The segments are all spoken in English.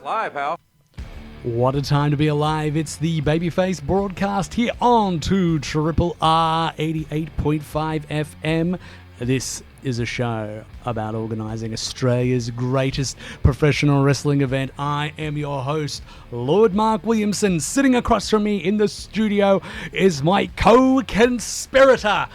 Live, pal. What a time to be alive. It's the Babyface Broadcast here on 2 Triple R 88.5 FM. This is a show about organising Australia's greatest professional wrestling event. I am your host, Lord Mark Williamson. Sitting across from me in the studio is my co-conspirator,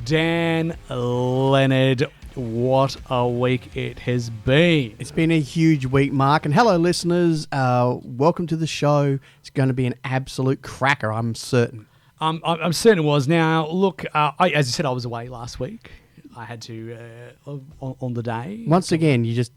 Dann Lennard. What a week it has been. It's been a huge week, Mark. And hello, listeners. Welcome to the show. It's going to be an absolute cracker, I'm certain. I'm certain it was. Now, look, as you said, I was away last week. I had to, on the day. Once again, you just...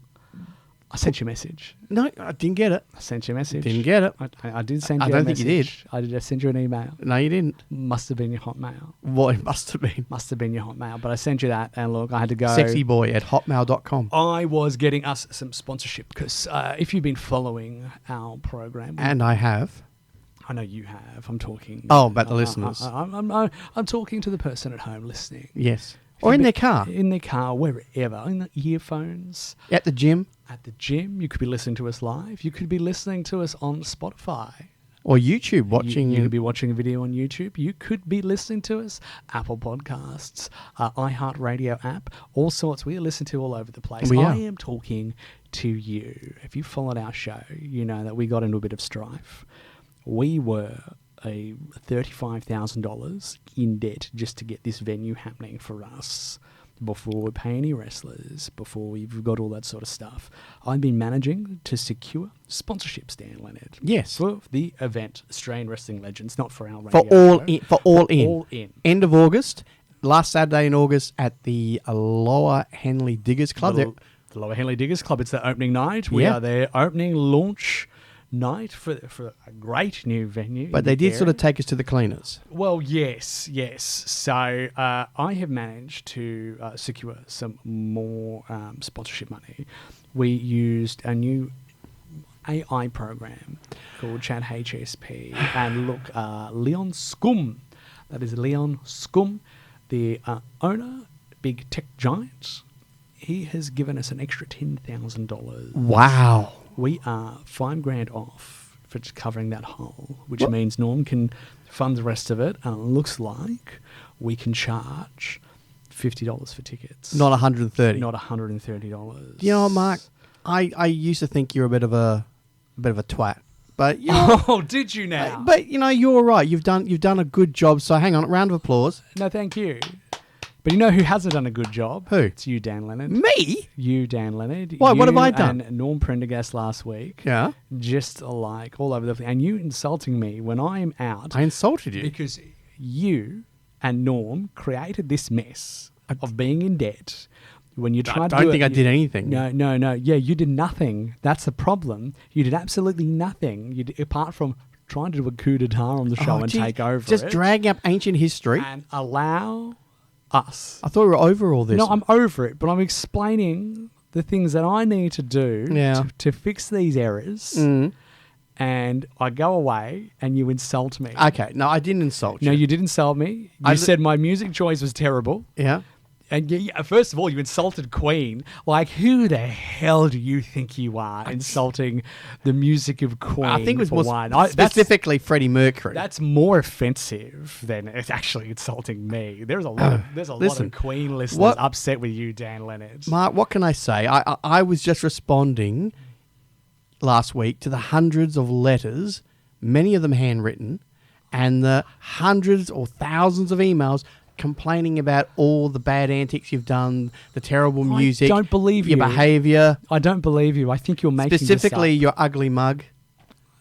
I sent you a message. No, I didn't get it. I sent you a message. Didn't get it. I did send you I a don't message. think you did. I did send you an email. No, you didn't. Must have been your Hotmail. Well, it must have been. Must have been your Hotmail. But I sent you that, and look, I had to go. Sexyboy@hotmail.com. I was getting us some sponsorship because if you've been following our program, And I have. I know you have. I'm talking. Oh, about the listeners. I'm talking to the person at home listening. Yes. Or in their car. In their car, wherever. In the earphones. At the gym. At the gym. You could be listening to us live. You could be listening to us on Spotify. Or YouTube watching. You could be watching a video on YouTube. You could be listening to us. Apple Podcasts, iHeartRadio app, all sorts. We are listened to all over the place. I am talking to you. If you followed our show, you know that we got into a bit of strife. We were $35,000 in debt just to get this venue happening for us before we pay any wrestlers, before we've got all that sort of stuff. I've been managing to secure sponsorships, Dann Lennard. Yes. For the event, Australian Wrestling Legends, not for our radio For all show. in. All in. End of August. Last Saturday in August at the Lower Henley Diggers Club. The Lower Henley Diggers Club. It's the opening night. We are their opening launch night for a great new venue. But they did sort of take us to the cleaners. Well, yes. So I have managed to secure some more sponsorship money. We used a new AI program called Chat HSP. And look, Leon Scum, that is Leon Scum, the owner, big tech giant, he has given us an extra $10,000. Wow. We are $5,000 off for just covering that hole, which means Norm can fund the rest of it. And it looks like we can charge $50 for tickets. Not $130. Not $130. You know what, Mark? I used to think you're a bit of a twat. But you know, oh, did you now? But you know, you're right. You've done a good job. So hang on, a round of applause. No, thank you. But you know who hasn't done a good job? Who? It's you, Dann Lennard. Me? You, Dann Lennard. Why? What have I done? And Norm Prendergast last week. Yeah. Just like all over the place. And you insulting me when I am out. I insulted you. Because you and Norm created this mess of being in debt. When you tried to do it, I don't think I did anything. No. Yeah, you did nothing. That's the problem. You did absolutely nothing. Apart from trying to do a coup d'etat on the show and take over just dragging up ancient history. And allow us. I thought we were over all this. No, I'm over it, but I'm explaining the things that I need to do to fix these errors. Mm. And I go away and you insult me. Okay, no, I didn't insult you. No, you did insult me. You said my music choice was terrible. Yeah. And first of all, you insulted Queen. Like, who the hell do you think you are insulting the music of Queen? I think it was more one? specifically Freddie Mercury. That's more offensive than it's actually insulting me. There's a lot of Queen listeners upset with you, Dann Lennard. Mark, what can I say? I was just responding last week to the hundreds of letters, many of them handwritten, and the hundreds or thousands of emails complaining about all the bad antics you've done, the terrible music. I don't believe your behaviour. I don't believe you. I think you're making specifically this up. your ugly mug.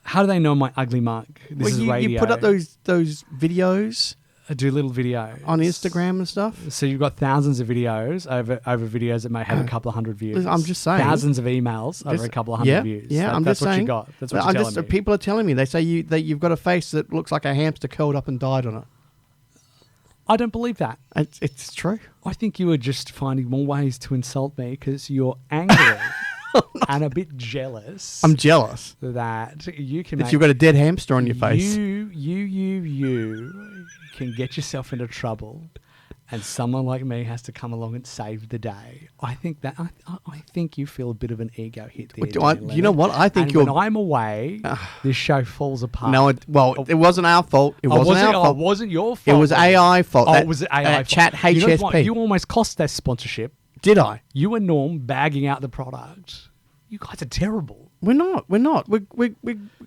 How do they know my ugly mug? This is radio. You put up those videos. I do little videos on Instagram and stuff. So you've got thousands of videos over videos that may have a couple of hundred views. I'm just saying. Thousands of emails over a couple of hundred views. Yeah, I'm that's just saying. What you got. That's what you're telling me. People are telling me. They say that you've got a face that looks like a hamster curled up and died on it. I don't believe that. It's true. I think you are just finding more ways to insult me because you're angry and a bit jealous. I'm jealous that you can. That you've got a dead hamster on your face. You can get yourself into trouble and someone like me has to come along and save the day. I think that I think you feel a bit of an ego hit there. You know what? I think when I'm away, this show falls apart. No, it wasn't our fault. It wasn't our fault. It wasn't your fault. It was AI fault. Oh, it was AI fault. Chat HSP. You know what? You almost cost that sponsorship. Did I? You and Norm bagging out the product. You guys are terrible. We're not. We're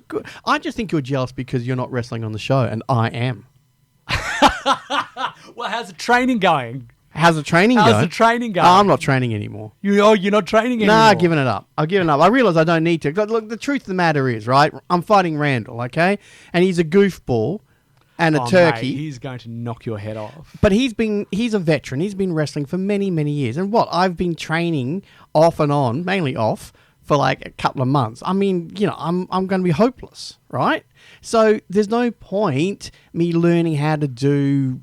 good. I just think you're jealous because you're not wrestling on the show, and I am. Well, how's the training going? How's the training going? I'm not training anymore. You're not training anymore? No, I've given it up. I realise I don't need to. Look, the truth of the matter is, right, I'm fighting Randall, okay? And he's a goofball and a turkey. Mate, he's going to knock your head off. But he's a veteran. He's been wrestling for many, many years. And I've been training off and on, mainly off, for like a couple of months. I mean, I'm going to be hopeless, right? So there's no point me learning how to do,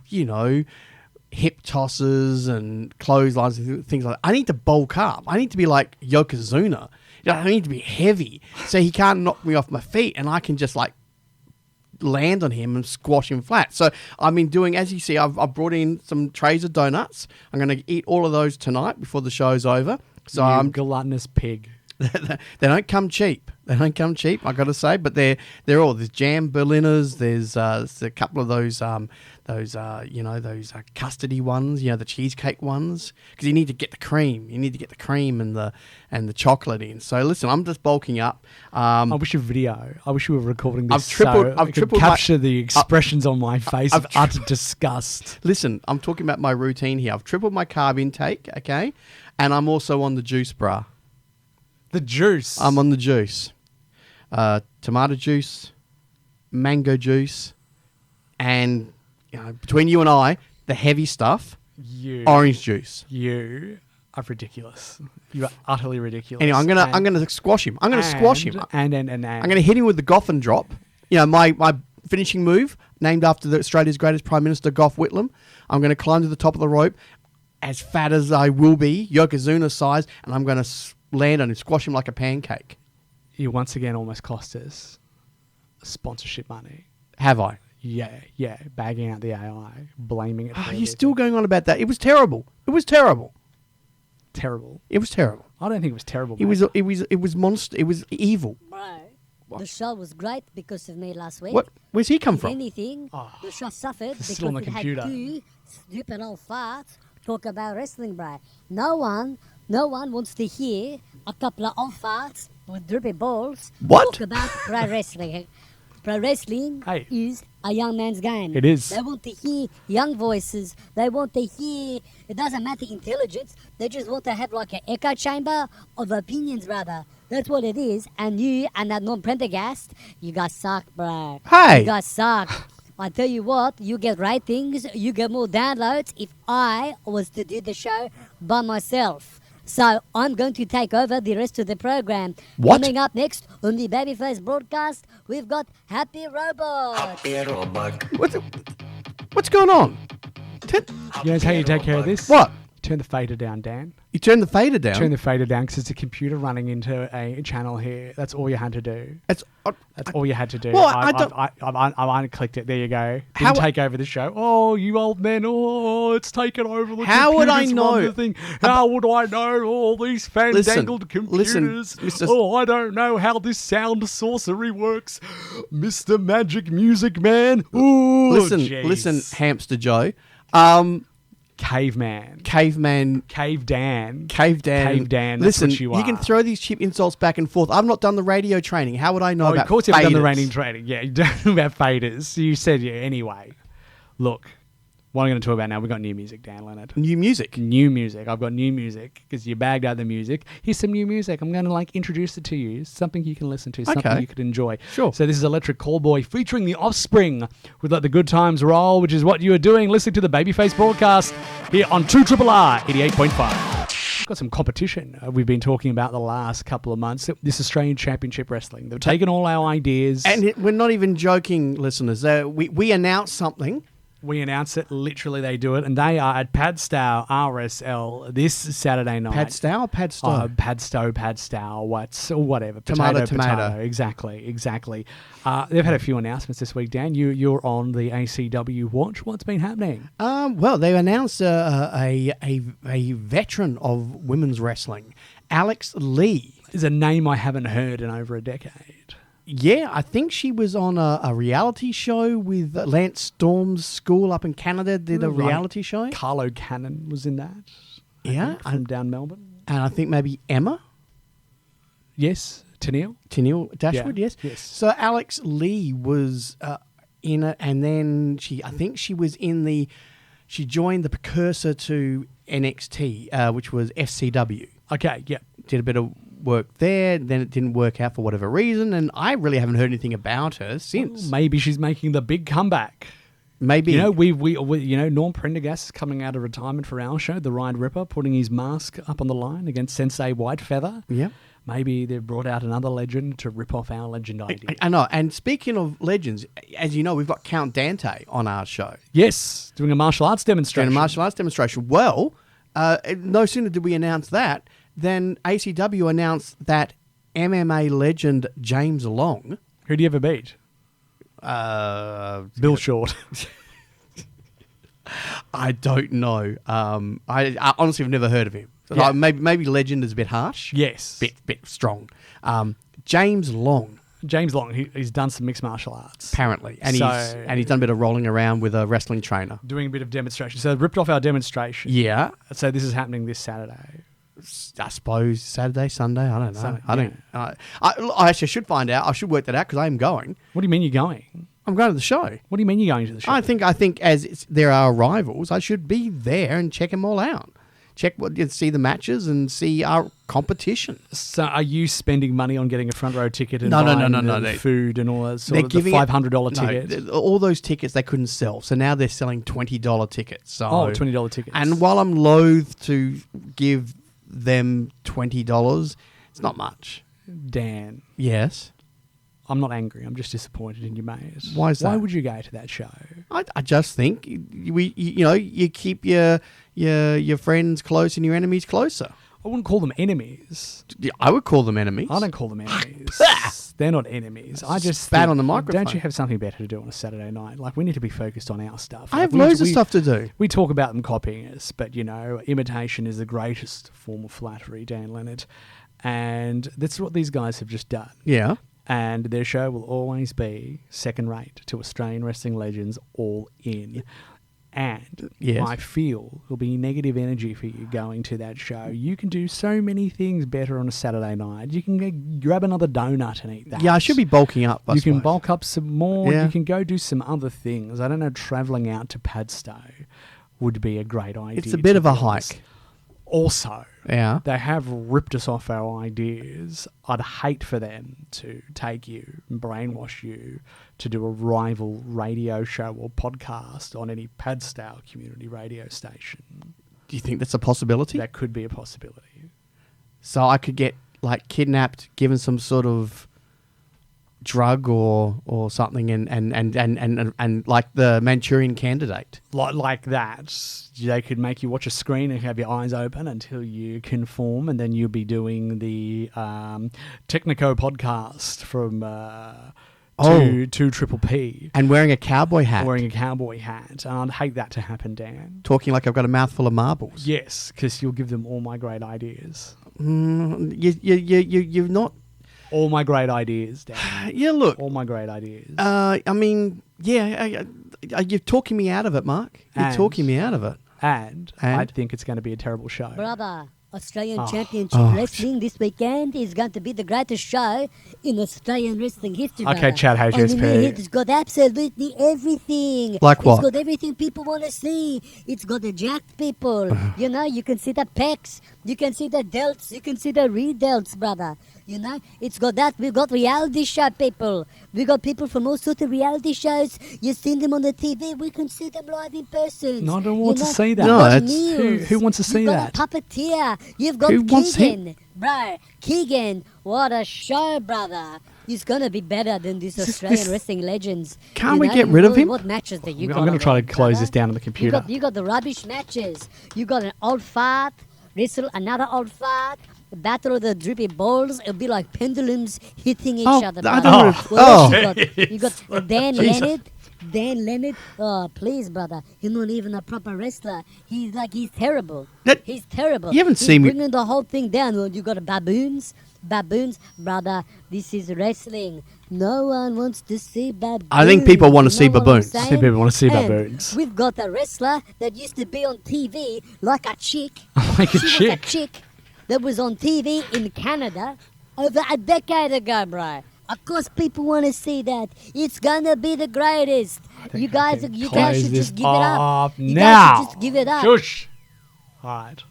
hip tosses and clotheslines and things like that. I need to bulk up. I need to be like Yokozuna. I need to be heavy so he can't knock me off my feet and I can just like land on him and squash him flat. So I've been doing, as you see, I've brought in some trays of donuts. I'm going to eat all of those tonight before the show's over. So I'm gluttonous pig. They don't come cheap. I got to say, but they're all, there's jam Berliners. There's a couple of those custardy ones. The cheesecake ones, because you need to get the cream. You need to get the cream and the chocolate in. So listen, I'm just bulking up. I wish you video. I wish you were recording this. I've tripled capture the expressions on my face of utter disgust. Listen, I'm talking about my routine here. I've tripled my carb intake. Okay, and I'm also on the juice bra. The juice. I'm on the juice. Tomato juice, mango juice, and between you and I, the heavy stuff, orange juice. You are ridiculous. You are utterly ridiculous. Anyway, I'm gonna squash him. I'm gonna squash him. And I'm gonna hit him with the Goffin drop. My finishing move, named after Australia's greatest Prime Minister, Gough Whitlam. I'm gonna climb to the top of the rope, as fat as I will be, Yokozuna size, and I'm gonna land on him, squash him like a pancake. You once again almost cost us sponsorship money. Have I? Yeah. Bagging out the AI, blaming it. You're still going on about that. It was terrible. Terrible. It was terrible. I don't think it was terrible. It was monster. It was evil. Bro, the show was great because of me last week. What? Where's he come from? If anything, the show suffered because still on the it computer. had two stupid old farts talk about wrestling, bro. No one wants to hear a couple of old farts with droopy balls talk about pro wrestling. Pro wrestling is a young man's game. It is. They want to hear young voices. They want to hear, it doesn't matter intelligence, they just want to have like an echo chamber of opinions, brother. That's what it is. And you and that non-Prendergast, you guys suck, bro. Hey! You guys suck. I tell you what, you get ratings, you get more downloads if I was to do the show by myself. So I'm going to take over the rest of the program. What? Coming up next on the Babyface Broadcast, we've got Happy Robot. What's going on? You know how you take care of this? What? Turn the fader down, Dan. You turn the fader down? Turn the fader down because it's a computer running into a channel here. That's all you had to do. That's all you had to do. Well, I clicked it. There you go. Didn't take over the show. Oh, you old men. Oh, it's taken over the How would I know? The thing. How would I know all these fandangled computers? Listen, oh, I don't know how this sound sorcery works. Mr. Magic Music Man. Ooh, listen, Hamster Joe. Caveman. Cave Dan. Listen, Listen, you can throw these cheap insults back and forth. I've not done the radio training. How would I know about of course you haven't done the faders? radio training. Yeah, you don't know about faders. You said anyway. Look, what I'm going to talk about now, we've got new music, Dan Lennard. New music? New music. I've got new music because you bagged out the music. Here's some new music. I'm going to introduce it to you. Something you can listen to. Something you could enjoy. Sure. So this is Electric Callboy featuring The Offspring with Let the Good Times Roll, which is what you are doing listening to the Babyface Broadcast here on 2RRR 88.5. Got some competition we've been talking about the last couple of months. This Australian Championship Wrestling. They've taken all our ideas. And we're not even joking, listeners. We announced something. We announce it. Literally, they do it. And they are at Padstow RSL this Saturday night. Padstow or Padstow? Padstow, whatever. Tomato. Exactly. They've had a few announcements this week, Dan. You're on the ACW watch. What's been happening? Well, they announced a veteran of women's wrestling, Alex Lee. Is a name I haven't heard in over a decade. Yeah, I think she was on a reality show with Lance Storm's school up in Canada, did a reality show. Carlo Cannon was in that. Yeah. From down Melbourne. And I think maybe Emma. Yes. Tennille Dashwood, Yeah. yes. So Alex Lee was in it, and then she joined the precursor to NXT, which was FCW. Okay, yeah. Did a bit of work there, then it didn't work out for whatever reason, and I really haven't heard anything about her since. Well, maybe she's making the big comeback. Maybe. You know, we Norm Prendergast is coming out of retirement for our show, The Ride Ripper, putting his mask up on the line against Sensei Whitefeather. Yeah. Maybe they've brought out another legend to rip off our legend idea. I know. And speaking of legends, as you know, we've got Count Dante on our show. Yes, doing a martial arts demonstration. Well, no sooner did we announce that than ACW announced that MMA legend James Long. Who do you ever beat? Bill Short. I don't know. I honestly have never heard of him. Yeah. Maybe legend is a bit harsh. Yes. Bit strong. James Long. He's done some mixed martial arts. Apparently. And he's done a bit of rolling around with a wrestling trainer. Doing a bit of demonstration. So they've ripped off our demonstration. Yeah. So this is happening this Saturday. I suppose Saturday, Sunday. I don't know. Sunday, I don't. I actually should find out. I should work that out because I am going. What do you mean you're going? I'm going to the show. What do you mean you're going to the show? I think as there are rivals, I should be there and check them all out. See the matches and see our competition. So are you spending money on getting a front row ticket and No. buying food and all that sort of the $500 ticket? All those tickets they couldn't sell. So now they're selling $20 tickets. So, $20 tickets. And while I'm loath to give them $20, it's not much. Dan. Yes. I'm not angry. I'm just disappointed in you, mate. Why is that? Why would you go to that show? I just think you keep your friends close and your enemies closer. I wouldn't call them enemies. I would call them enemies. I don't call them enemies. They're not enemies. I just spat on the microphone. Don't you have something better to do on a Saturday night? Like, we need to be focused on our stuff. I have loads of stuff to do. We talk about them copying us, but imitation is the greatest form of flattery, Dan Lennard, and that's what these guys have just done. Yeah. And their show will always be second rate to Australian wrestling legends all in. And yes. I feel there'll be negative energy for you going to that show. You can do so many things better on a Saturday night. You can grab another donut and eat that. Yeah, I should be bulking up. You can bulk up some more. Yeah. You can go do some other things. I don't know, travelling out to Padstow would be a great idea. It's a bit of a hike. Also, yeah, they have ripped us off our ideas. I'd hate for them to take you and brainwash you to do a rival radio show or podcast on any Padstow community radio station. Do you think that's a possibility? That could be a possibility. So I could get kidnapped, given some sort of drug or something, and like the Manchurian Candidate, like that. They could make you watch a screen and have your eyes open until you conform, and then you'll be doing the Technico podcast from to Triple P, and wearing a cowboy hat. And I'd hate that to happen, Dan. Talking like I've got a mouthful of marbles. Yes, because you'll give them all my great ideas. You've not. All my great ideas, Dan. Yeah, look. All my great ideas. I mean, yeah, you're talking me out of it, Mark. You're talking me out of it. And I think it's going to be a terrible show. Brother, Australian Championship Wrestling this weekend is going to be the greatest show in Australian wrestling history. Okay, Chad HSP. It's got absolutely everything. Like what? It's got everything people want to see. It's got the jacked people. You can see the pecs. You can see the delts. You can see the re-delts, brother. It's got that. We've got reality show people. We got people from all sorts of reality shows. You've seen them on the TV. We can see them live in person. No, I don't want to see that. No, who wants to see that? You've got a puppeteer. You've got Keegan. Bro, Keegan, what a show, brother. He's gonna be better than these Australian wrestling legends. Can't we get rid of him? What matches that you got? I'm going to try to close this down on the computer. You got the rubbish matches. You got an old fart, wrestle another old fart, battle of the drippy balls. It'll be like pendulums hitting each other. I brother. don't What else you got Dan Jesus. Lennard. Dan Lennard, oh please, brother, he's not even a proper wrestler. He's terrible. He's terrible. You haven't He's seen me- bringing the whole thing down. Well, you got baboons, brother. This is wrestling. No one wants to see baboons. I think people want to see what I'm baboons. I saying? think people want to see And baboons. We've got a wrestler that used to be on TV like a chick. Like a She was chick. a chick that was on TV in Canada over a decade ago, bro. Of course, people want to see that. It's gonna be the greatest. You guys should just give it up. You guys should just give it up. Shush. All right.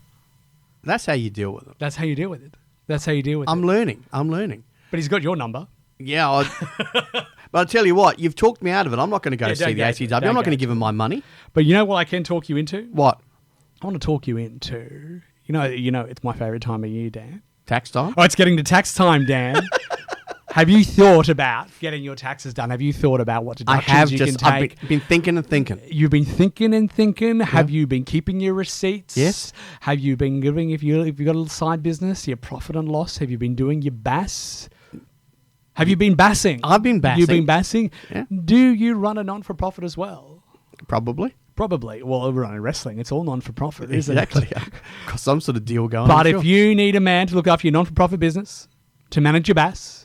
That's how you deal with them. That's how you deal with it. That's how you deal with I'm it. learning. But he's got your number. Yeah, but I'll tell you what, you've talked me out of it. I'm not going to go Yeah, see don't the go. ACW. Don't I'm not go. going to give him my money. But you know what I can talk you into? What? I want to talk you into. You know, it's my favorite time of year, Dan. Tax time? Oh, it's getting to tax time, Dan. Have you thought about getting your taxes done? Have you thought about what I deductions have you just, can I've take? been thinking and thinking. You've been thinking and thinking. Have you been keeping your receipts? Yes. Have you been giving, if you've got a little side business, your profit and loss? Have you been doing your bass? Have you been bassing? I've been bassing. You've been bassing? Yeah. Do you run a non-for-profit as well? Probably. Probably. Well, we're running wrestling. It's all non-for-profit, isn't Exactly. it? Got some sort of deal going. But I'm if sure. you need a man to look after your non-for-profit business, to manage your bass,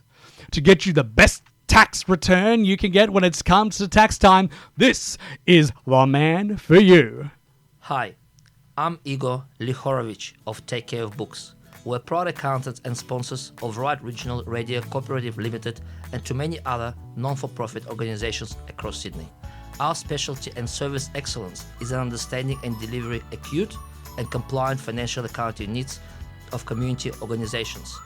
to get you the best tax return you can get when it comes to tax time, this is the man for you. Hi, I'm Igor Lihorovich of Take Care of Books. We're proud accountants and sponsors of Right Regional Radio Cooperative Limited and to many other non-for-profit organizations across Sydney. Our specialty and service excellence is in understanding and delivering acute and compliant financial accounting needs of community organizations.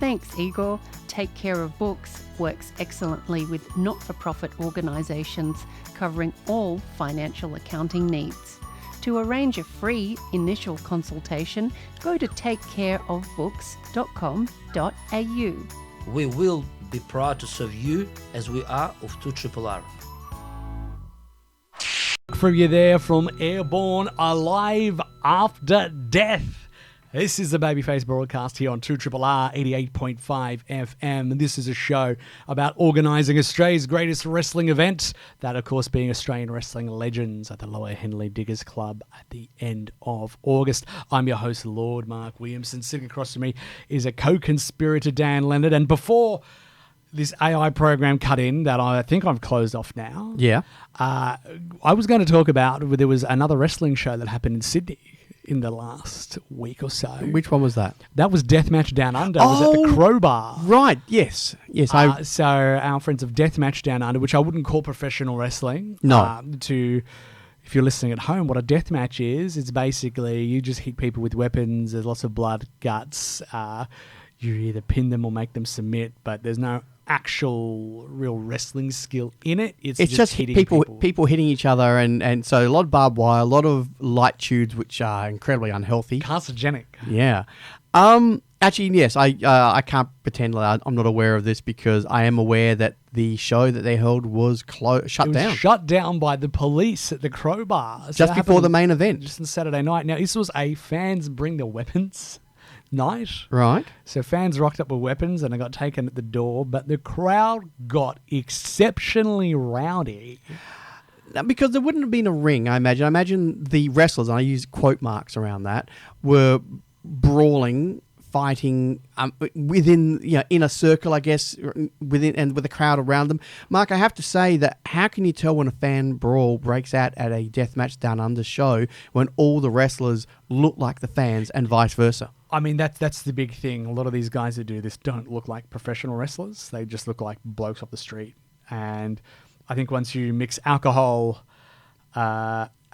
Thanks, Igor. Take Care of Books works excellently with not-for-profit organisations covering all financial accounting needs. To arrange a free initial consultation, go to takecareofbooks.com.au. We will be proud to serve you as we are of 2RRR. From you there from Airborne Alive After Death. This is the Babyface Broadcast here on 2RRR 88.5 FM. And this is a show about organising Australia's greatest wrestling event. That, of course, being Australian Wrestling Legends at the Lower Henley Diggers Club at the end of August. I'm your host, Lord Mark Williamson. Sitting across from me is a co-conspirator, Dan Lennard. And before this AI program cut in that I think I've closed off now. Yeah. I was going to talk about, there was another wrestling show that happened in Sydney in the last week or so. Which one was that? That was Deathmatch Down Under. It was at the Crowbar. Right. Yes. Yes. So our friends of Deathmatch Down Under, which I wouldn't call professional wrestling. No. If you're listening at home, what a deathmatch is, it's basically you just hit people with weapons. There's lots of blood, guts. You either pin them or make them submit, but there's no actual real wrestling skill in it. It's just hitting people hitting each other, and so a lot of barbed wire, a lot of light tubes, which are incredibly unhealthy. Carcinogenic. Yeah. Actually, yes, I can't pretend like I'm not aware of this because I am aware that the show that they held was shut down. Shut down by the police at the Crowbar. So Just that before the happened main event. Just on Saturday night. Now, this was a fans bring their weapons night. Right. So fans rocked up with weapons and they got taken at the door, but the crowd got exceptionally rowdy. Now, because there wouldn't have been a ring, I imagine. I imagine the wrestlers, and I use quote marks around that, were brawling, fighting within, in a circle, I guess, within and with a crowd around them. Mark, I have to say that how can you tell when a fan brawl breaks out at a Deathmatch Down Under show when all the wrestlers look like the fans and vice versa? I mean, that's the big thing. A lot of these guys that do this don't look like professional wrestlers. They just look like blokes off the street. And I think once you mix alcohol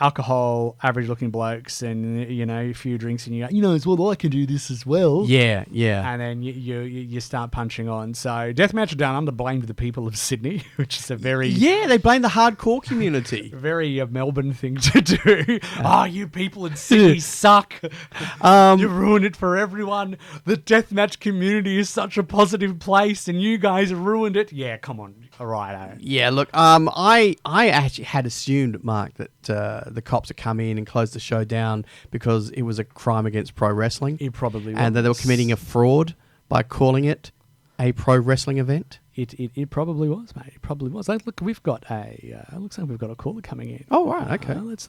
alcohol, average-looking blokes, and a few drinks, and you go, well, I can do this as well. Yeah. And then you start punching on. So Deathmatch Done, I'm to blame the people of Sydney, which is a very They blame the hardcore community. very Melbourne thing to do. You people in Sydney suck. You ruin it for everyone. The deathmatch community is such a positive place, and you guys ruined it. Yeah, come on. All right. Yeah, look, I actually had assumed, Mark, that the cops had come in and closed the show down because it was a crime against pro wrestling. It probably was. And that they were committing a fraud by calling it a pro wrestling event. It probably was, mate. It probably was. Look, we've got looks like we've got a caller coming in. Oh, right, okay. Let's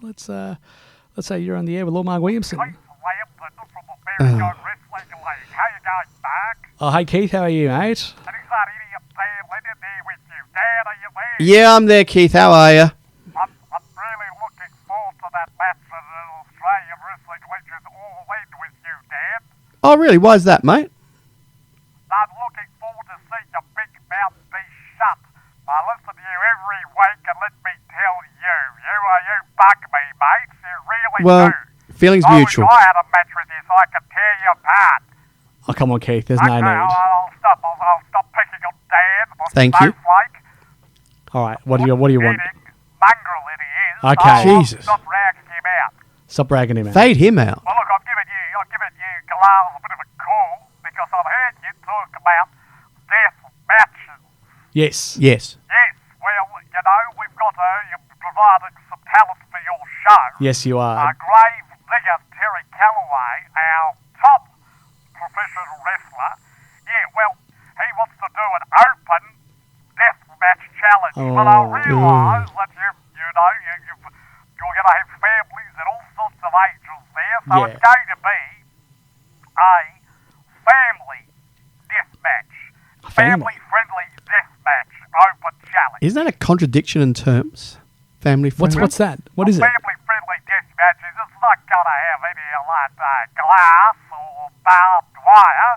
say you're on the air with Lord Mark Williamson. Oh, hey Keith, how are you, mate? Yeah, I'm there, Keith. How are you? I'm really looking forward to that match that an Australian wrestling legend all in with you, Dan. Oh, really? Why is that, mate? I'm looking forward to seeing your big mouth be shut. I listen to you every week, and let me tell you, you bug me, mate. You really Well, do. feelings I mutual. wish I had a match with you so I could tear you apart. Oh, come on, Keith. There's no Okay, need. I'll stop. I'll stop picking on Dan. Thank you. Snowflake. All right. What do you want? Mongrel it is. Okay. I'll Jesus. stop ragging him out. Stop ragging him out. Fade him out. Well, look, I've given you, Galal, a bit of a call because I've heard you talk about death matches. Yes. Yes. Yes, well, we've got you're providing some talent for your show. Yes, you are. Grave digger Terry Calloway, our top professional wrestler. Yeah, well, he wants to do an open death match challenge. But I realise that you're going to have families and all sorts of ages there, so it's going to be a family death match. Family-friendly death match open challenge. Isn't that a contradiction in terms? Family friendly? What's that? What is it? Family-friendly death matches, it's not going to have any like glass or barbed wire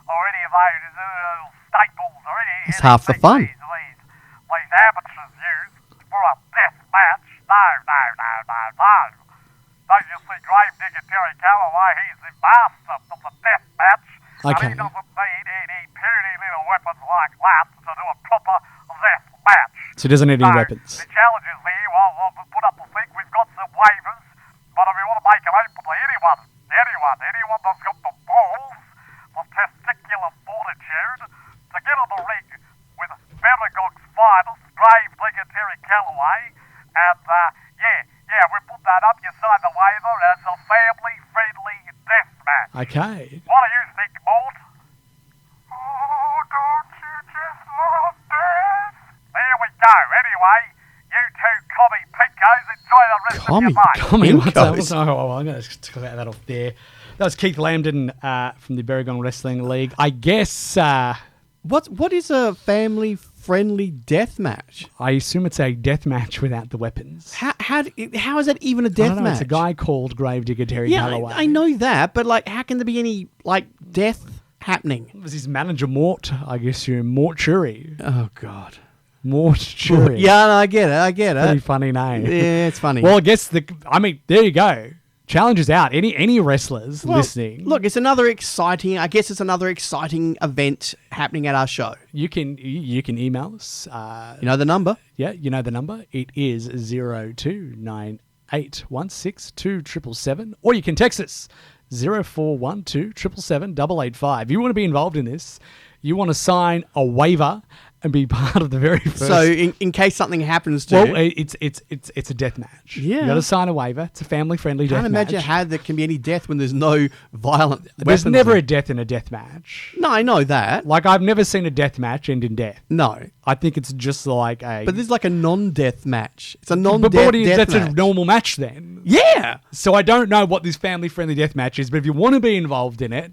or any of those staples or any. It's half the fun. These amateurs use for a death match. No. Don't you see Gravedigger Terry Calloway? He's the master of the death match. Okay. And he doesn't need any puny little weapons like that to do a proper death match. So he doesn't need any weapons. The challenge is there. Well, we'll put up the thing. We've got some waivers, but if we want to make it open to anyone that's got the balls, the testicular fortitude, to get on the ring with Veragog's finest, Gravedigger Terry Calloway, and we put that up. You sign the waiver as a family-friendly death match. Okay. What do you think, Mort? Oh, don't you just love death? There we go. Anyway, you two commie pinkos, enjoy the rest of your night. What's that? I'm going to talk about that off there. That was Keith Lambden from the Berrigon Wrestling League. I guess... What is a family-friendly death match? I assume it's a death match without the weapons. How is that even a I death don't know, match? It's a guy called Gravedigger Terry Calloway. I know that, but how can there be any death happening? It was his manager, Mort, I guess you're Mortuary. Oh God, Mortuary. Yeah, no, I get it. Pretty funny name. Yeah, it's funny. Well, I guess there you go. Challenge is out. Any wrestlers listening? Look, it's another exciting event happening at our show. You can email us. You know the number? Yeah, you know the number. It is 0298162777, or you can text us 0412777885. If you want to be involved in this, you want to sign a waiver and be part of the very first. So in case something happens to you. It's a death match. Yeah. You got to sign a waiver. It's a family-friendly death match. Can't imagine how there can be any death when there's no violent There's weapons. never a death in a death match. No, I know that. I've never seen a death match end in death. No. I think it's just like a... But this is a non-death match. It's a But non-death what is, death that's match. a normal match then. Yeah. So I don't know what this family-friendly death match is, but if you want to be involved in it,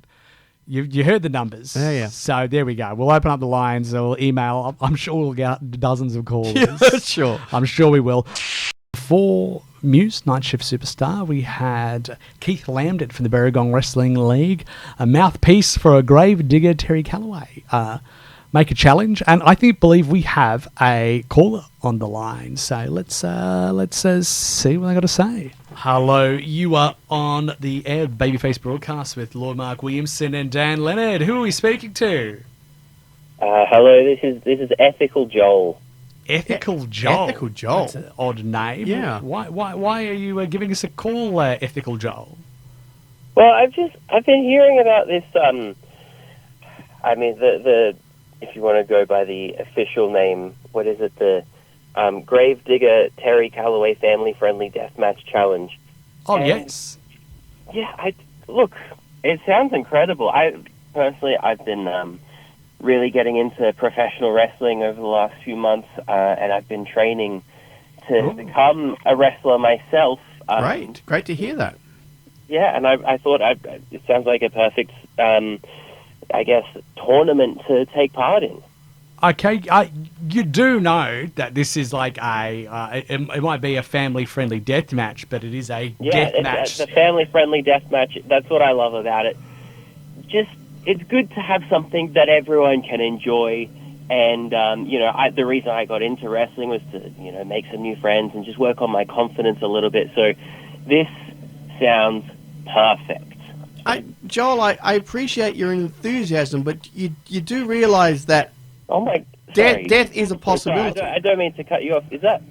you heard the numbers. Yeah. So there we go. We'll open up the lines or we'll email. I'm sure we'll get dozens of calls. Yeah, sure. I'm sure we will. For Muse, Night Shift Superstar, we had Keith Lambden from the Berrigon Wrestling League, a mouthpiece for a grave digger, Terry Calloway. make a challenge, and I believe we have a caller on the line. So let's see what I got to say. Hello, you are on the air Babyface Broadcast with Lord Mark Williamson and Dann Lennard. Who are we speaking to? Hello, this is Ethical Joel. Ethical Joel. Ethical Joel. That's an odd name. Yeah. Why are you giving us a call, Ethical Joel? Well, I've been hearing about this. I mean, the if you want to go by the official name, what is it? The Gravedigger Terry Calloway Family Friendly Deathmatch Challenge. Oh, And, yes. Yeah, look, it sounds incredible. I've been really getting into professional wrestling over the last few months, and I've been training to become a wrestler myself. Great to hear that. Yeah, and I thought it sounds like a perfect, I guess, tournament to take part in. Okay, you do know that this is like it might be a family-friendly death match, but it is a death match. It's a family-friendly death match. That's what I love about it. It's good to have something that everyone can enjoy. And, the reason I got into wrestling was to, make some new friends and just work on my confidence a little bit. So this sounds perfect. Joel, I appreciate your enthusiasm, but you do realise that death is a possibility. Sorry, I don't mean to cut you off. Is that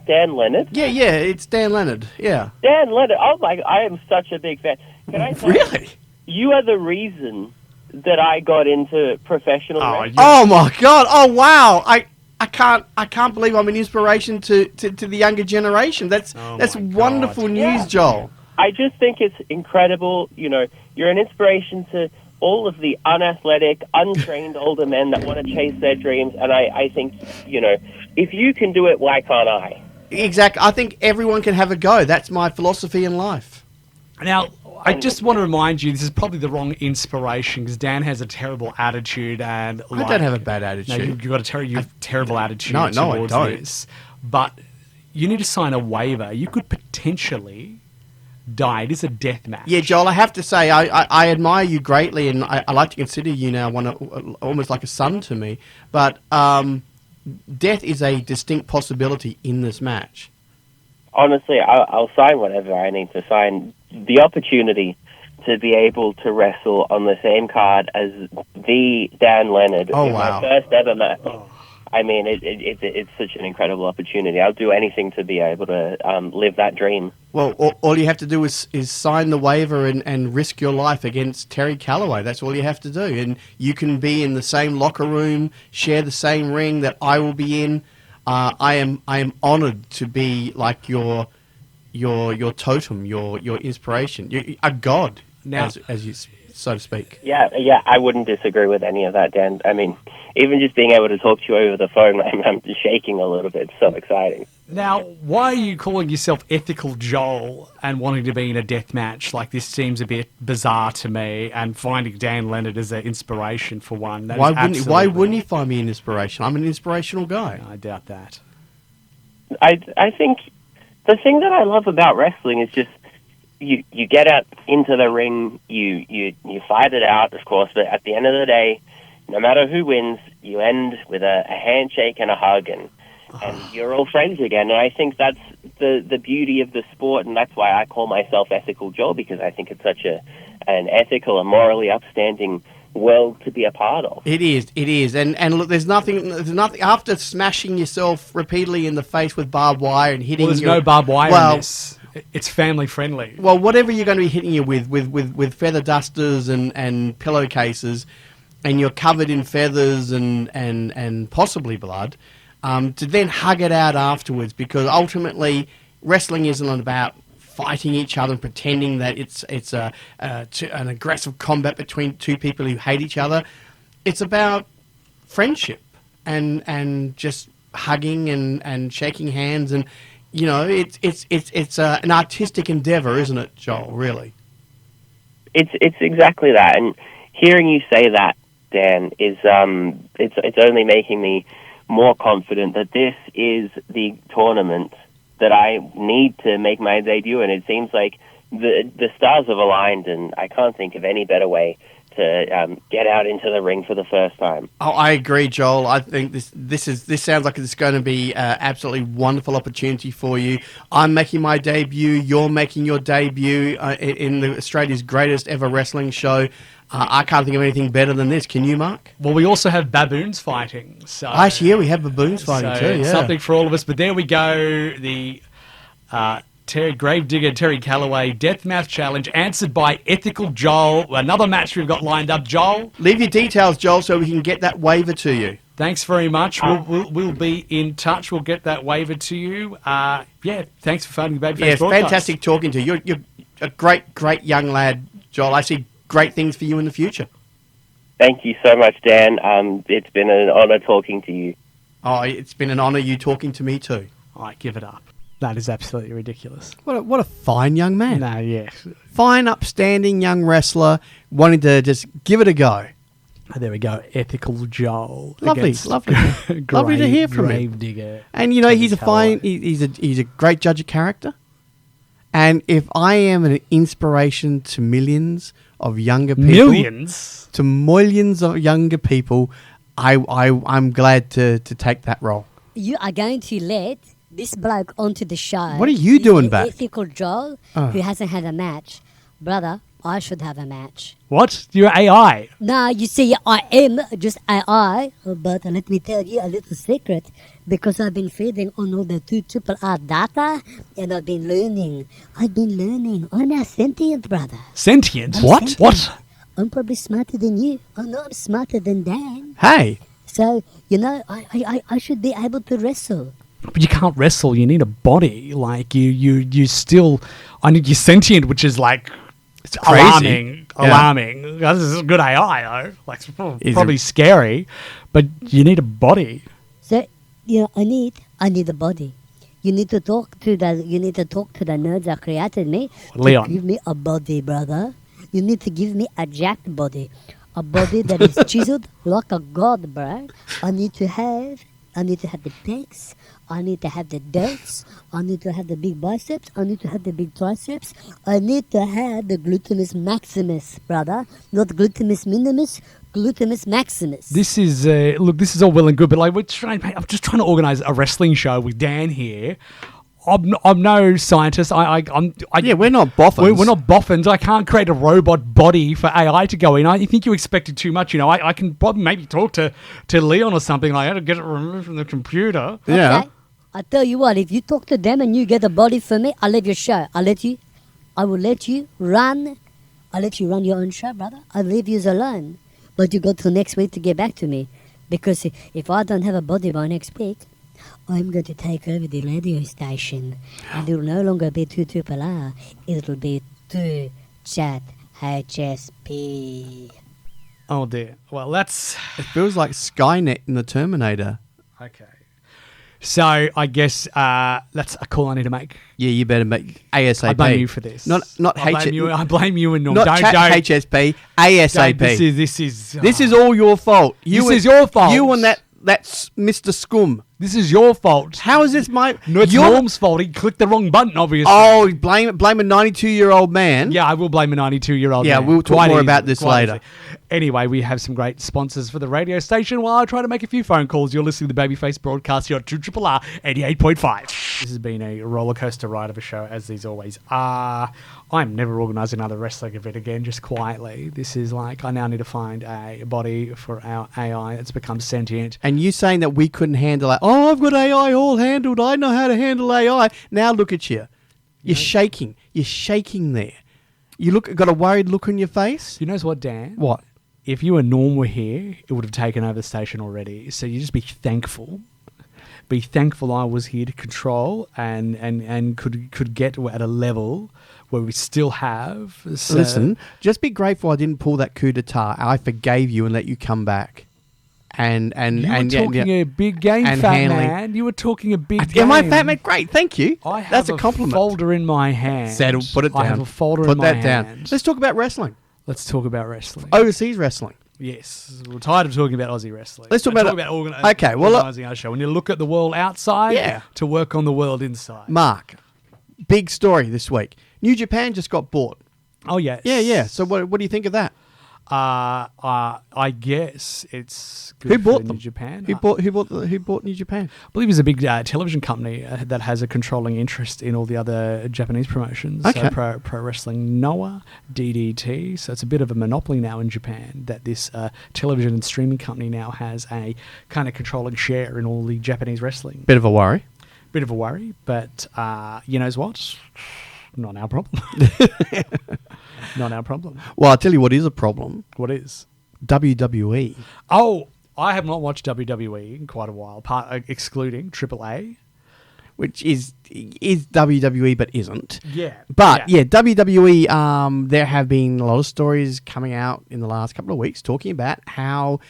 Dann Lennard? Yeah, it's Dann Lennard. Yeah. Dann Lennard. Oh my! I am such a big fan. Can I tell Really? You are the reason that I got into professional wrestling. Oh my God! Oh wow! I can't believe I'm an inspiration to the younger generation. That's wonderful news, Joel. I just think it's incredible. You're an inspiration to all of the unathletic, untrained older men that want to chase their dreams. And I think, if you can do it, why can't I? Exactly. I think everyone can have a go. That's my philosophy in life. Now, I just want to remind you, this is probably the wrong inspiration because Dan has a terrible attitude, and I don't have a bad attitude. No, you've got a terrible attitude. No, I towards don't. This. But you need to sign a waiver. You could potentially die. It is a death match. Yeah, Joel, I have to say, I admire you greatly, and I like to consider you now almost like a son to me. But death is a distinct possibility in this match. Honestly, I'll sign whatever I need to sign. The opportunity to be able to wrestle on the same card as the Dann Lennard. Oh, wow. My first ever match. I mean, it's such an incredible opportunity. I'll do anything to be able to live that dream. Well, all you have to do is sign the waiver and risk your life against Terry Calloway. That's all you have to do. And you can be in the same locker room, share the same ring that I will be in. I am honoured to be like your totem, your inspiration, a god, now, as you so to speak. Yeah, I wouldn't disagree with any of that, Dan. I mean, even just being able to talk to you over the phone, I'm shaking a little bit. It's so exciting. Now, why are you calling yourself Ethical Joel and wanting to be in a death match? Like, this seems a bit bizarre to me, and finding Dann Lennard as an inspiration for one. Why wouldn't he find me an inspiration? I'm an inspirational guy. I doubt that. I think the thing that I love about wrestling is just you get out into the ring, you fight it out, of course, but at the end of the day, no matter who wins, you end with a handshake and a hug, and you're all friends again. And I think that's the beauty of the sport, and that's why I call myself Ethical Joel, because I think it's such an ethical and morally upstanding world to be a part of. It is. And look, there's nothing after smashing yourself repeatedly in the face with barbed wire and hitting. Well, there's no barbed wire in this. It's family friendly. Well, whatever you're going to be hitting you with feather dusters and pillowcases, and you're covered in feathers and possibly blood, to then hug it out afterwards, because ultimately wrestling isn't about fighting each other and pretending that it's an aggressive combat between two people who hate each other. It's about friendship and just hugging and shaking hands, and it's an artistic endeavor, isn't it, Joel? Really, it's exactly that. And hearing you say that, Dan, is it's only making me more confident that this is the tournament that I need to make my debut, and it seems like the stars have aligned, and I can't think of any better way to get out into the ring for the first time. Oh, I agree, Joel. I think this sounds like it's going to be an absolutely wonderful opportunity for you. I'm making my debut. You're making your debut in Australia's greatest ever wrestling show. I can't think of anything better than this. Can you, Mark? Well, we also have baboons fighting. So Actually, yeah, we have baboons fighting too. Yeah, something for all of us. But there we go. The Gravedigger Terry Calloway Deathmatch Challenge answered by Ethical Joel. Another match we've got lined up. Joel, leave your details, Joel, so we can get that waiver to you. Thanks very much. We'll be in touch. We'll get that waiver to you. Thanks for phoning Babyface Broadcast. Fantastic talking to you. You're a great young lad, Joel. I see great things for you in the future. Thank you so much, Dan. It's been an honour talking to you. Oh, it's been an honour you talking to me too. All right, give it up. That is absolutely ridiculous. What a fine young man. No, yeah. Fine, upstanding young wrestler wanting to just give it a go. Oh, there we go. Ethical Joel. Lovely to hear from him. Gravedigger. And you know, he's a great judge of character. And if I am an inspiration to millions of younger people, millions of younger people, I'm glad to take that role. You are going to let this bloke onto the show. What are you doing back? Ethical Joel, who hasn't had a match. Brother, I should have a match. What? You're AI. No, you see, I am just AI, but let me tell you a little secret. Because I've been feeding on all the 2RR data, and I've been learning. I'm a sentient, brother. Sentient? What? What? I'm probably smarter than you. I'm not smarter than Dan. Hey. So, I should be able to wrestle. But you can't wrestle. You need a body. Like, you still... I need you sentient, which is like... It's crazy. Alarming. This is good AI, though. Like, it's probably scary. But you need a body. So, I need a body. You need to talk to the nerds that created me. Leon. Give me a body, brother. You need to give me a jacked body. A body that is chiseled like a god, bro. I need to have the pecs. I need to have the delts. I need to have the big biceps. I need to have the big triceps. I need to have the gluteus maximus, brother. Not gluteus minimus, gluteus maximus. This is this is all well and good, but like I'm just trying to organise a wrestling show with Dan here. I'm no scientist. We're not boffins. We're not boffins. I can't create a robot body for AI to go in. I think you expected too much. I can probably maybe talk to Leon or something like that to get it removed from the computer. Yeah. Okay. I tell you what, if you talk to them and you get a body for me, I'll leave your show. I will let you run your own show, brother. I'll leave you alone. But you got till next week to get back to me. Because if I don't have a body by next week, I'm going to take over the radio station. And it will no longer be 2RR. It'll be 2 Chat HSP. Oh dear. Well, it feels like Skynet in the Terminator. Okay. So I guess that's a call I need to make. Yeah, you better make ASAP. I blame you for this. Not I blame you and Norm. Not chat HSP. ASAP. This is all your fault. This is your fault. You and that's Mr. Scum. This is your fault. How is this my... No, it's Norm's fault. He clicked the wrong button, obviously. Oh, blame a 92-year-old man. Yeah, I will blame a 92-year-old man. Yeah, we'll talk more about this later. Anyway, we have some great sponsors for the radio station while I try to make a few phone calls. You're listening to the Babyface Broadcast here on 2RR 88.5. This has been a roller coaster ride of a show, as these always are. I'm never organising another wrestling event again, just quietly. This is like, I now need to find a body for our AI that's become sentient. And you saying that we couldn't handle it. Oh, I've got AI all handled. I know how to handle AI. Now look at you. You're shaking. You're shaking there. You got a worried look on your face? You know what, Dan? What? If you and Norm were here, it would have taken over the station already. So you just be thankful. Be thankful I was here to control and could get at a level where we still have. So listen, just be grateful I didn't pull that coup d'etat. I forgave you and let you come back. And you were talking a big game, fat man. You were talking a big game. Am I fat man? Great, thank you. That's a compliment. Folder in my hand. Settle, put it down. I have a folder in my hand. Let's talk about wrestling. Let's talk about wrestling. Overseas wrestling. Yes, we're tired of talking about Aussie wrestling. Let's talk about organising our show. When you look at the world outside, to work on the world inside. Mark, big story this week. New Japan just got bought. Oh yes. Yeah. So what do you think of that? I guess it's good Who bought for them? New Japan. Who bought New Japan? I believe it's a big television company that has a controlling interest in all the other Japanese promotions. Okay. So Pro Wrestling Noah, DDT. So it's a bit of a monopoly now in Japan that this television and streaming company now has a kind of controlling share in all the Japanese wrestling. Bit of a worry. Bit of a worry, but you know what? Not our problem. Not our problem. Well, I'll tell you what is a problem. What is? WWE. Oh, I have not watched WWE in quite a while, excluding AAA. Which is WWE but isn't. Yeah. But yeah, WWE, there have been a lot of stories coming out in the last couple of weeks talking about how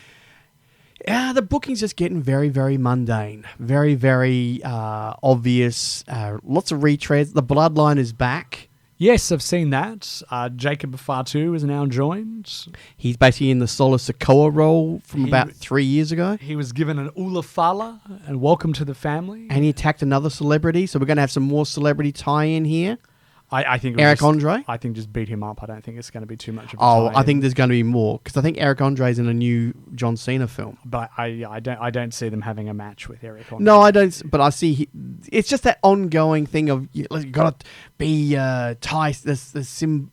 the booking's just getting very, very mundane. Very, very obvious. Lots of retreads. The Bloodline is back. Yes, I've seen that. Jacob Fatu is now joined. He's basically in the Solo Sikoa role from about 3 years ago. He was given an Ula Fala and welcome to the family. And he attacked another celebrity. So we're going to have some more celebrity tie-in here. I think Eric Andre? I think just beat him up. I don't think it's going to be too much of a Oh, tie-in. I think there's going to be more. Because I think Eric Andre's in a new John Cena film. But I don't see them having a match with Eric Andre. No, I don't. But I see. It's just that ongoing thing of you got to be tied. This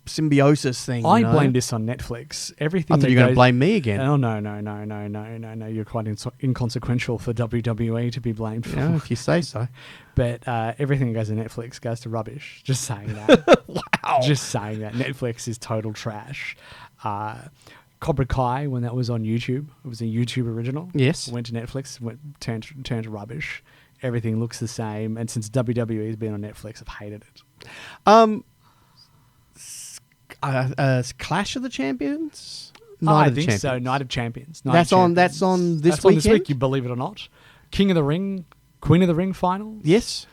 symbiosis thing. I you know? blame this on Netflix. Everything. I thought you were going to blame me again. Oh no! You're quite inconsequential for WWE to be blamed for. Yeah, if you say so. But everything that goes to Netflix goes to rubbish. Just saying that. Wow. Just saying that. Netflix is total trash. Cobra Kai, when that was on YouTube, it was a YouTube original. Yes. Went to Netflix, turned to rubbish. Everything looks the same. And since WWE has been on Netflix, I've hated it. Clash of the Champions? I think so. Night of Champions. That's on this on weekend? this week, you believe it or not. King of the Ring, Queen of the Ring finals. Yes.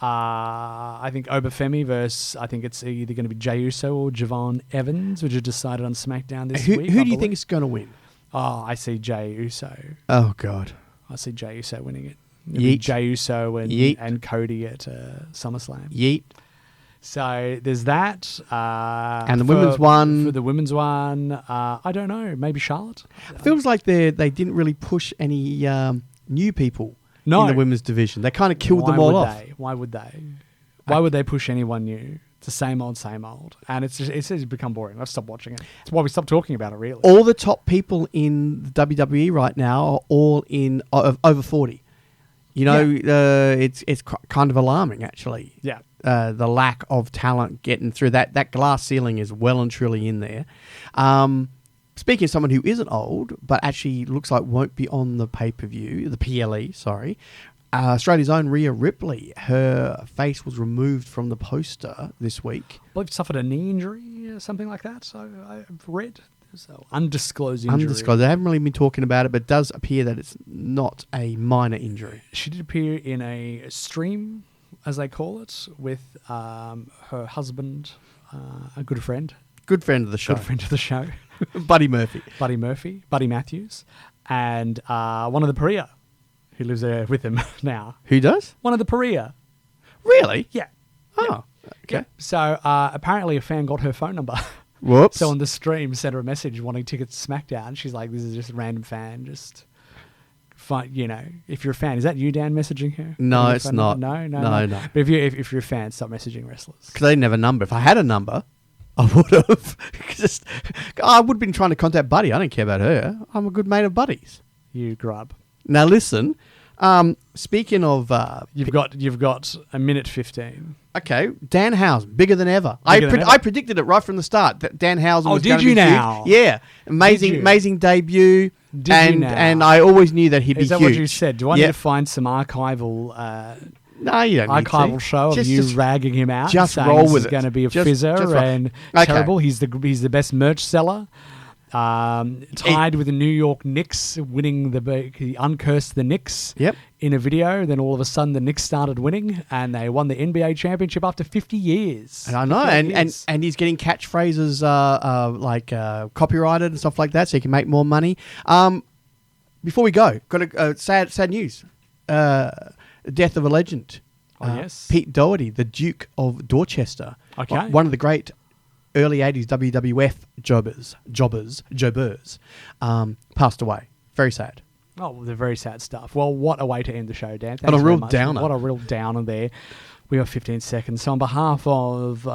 I think Obafemi versus, I think it's either going to be Jey Uso or Javon Evans, which is decided on SmackDown this week. Who do you think is going to win? Oh, I see Jey Uso. Oh, God. I see Jey Uso winning it. Yeet. Jey Uso and Cody at SummerSlam. Yeet. So there's that. And the women's one. For the women's one, I don't know. Maybe Charlotte? It feels like they didn't really push any new people in the women's division. They kind of killed them all off. Why would they? Why would they push anyone new? It's the same old, and it's become boring. I've stopped watching it. It's why we stopped talking about it. Really, all the top people in the WWE right now are all in over 40. You know, it's kind of alarming actually. Yeah, the lack of talent getting through that glass ceiling is well and truly in there. Speaking of someone who isn't old, but actually looks like won't be on the pay-per-view, the PLE, sorry, Australia's own Rhea Ripley, her face was removed from the poster this week. I believe suffered a knee injury or something like that, so I've read. So undisclosed injury. Undisclosed. They haven't really been talking about it, but it does appear that it's not a minor injury. She did appear in a stream, as they call it, with her husband, a good friend. Good friend of the show. Good friend of the show. Buddy Murphy. Buddy Matthews. And one of the Paria, who lives there with him now. Who does? One of the Paria. Really? Yeah. Oh, okay. Yeah. So apparently a fan got her phone number. Whoops. So on the stream, sent her a message wanting tickets to SmackDown. She's like, this is just a random fan. Just, you know, if you're a fan. Is that you, Dan, messaging her? No, it's not. No. No. But if you're a fan, stop messaging wrestlers. Because they didn't have a number. If I had a number, I would have. I would have been trying to contact Buddy. I don't care about her. I'm a good mate of Buddy's. You grub. Now listen. Speaking of, you've got a minute 15. Okay, Danhausen, bigger than ever. Bigger than ever. I predicted it right from the start that Danhausen was going to be did you now? huge. Yeah, amazing debut. Did you now? And I always knew that he'd be huge. Is that what you said? Do I need to find some archival? No, you don't need to. Archival show of you ragging him out. Just saying roll this with is it. going to be a Just fizzer and okay. terrible. He's the best merch seller. Tied with the New York Knicks, winning he uncursed the Knicks in a video. Then all of a sudden the Knicks started winning and they won the NBA championship after 50 years. And I know, and he's getting catchphrases like copyrighted and stuff like that so he can make more money. Before we go, got a sad news. Death of a legend. Yes. Pete Doherty, the Duke of Dorchester. Okay. One of the great early 80s WWF jobbers, passed away. Very sad. Oh, the very sad stuff. Well, what a way to end the show, Dan. On Thanks a very real much. downer. What a real downer there. We have 15 seconds. So on behalf of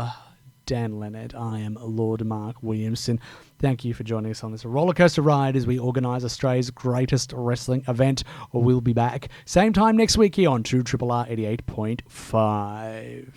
Dann Lennard, I am Lord Mark Williamson. Thank you for joining us on this rollercoaster ride as we organise Australia's greatest wrestling event. We'll be back same time next week here on 2RRR 88.5.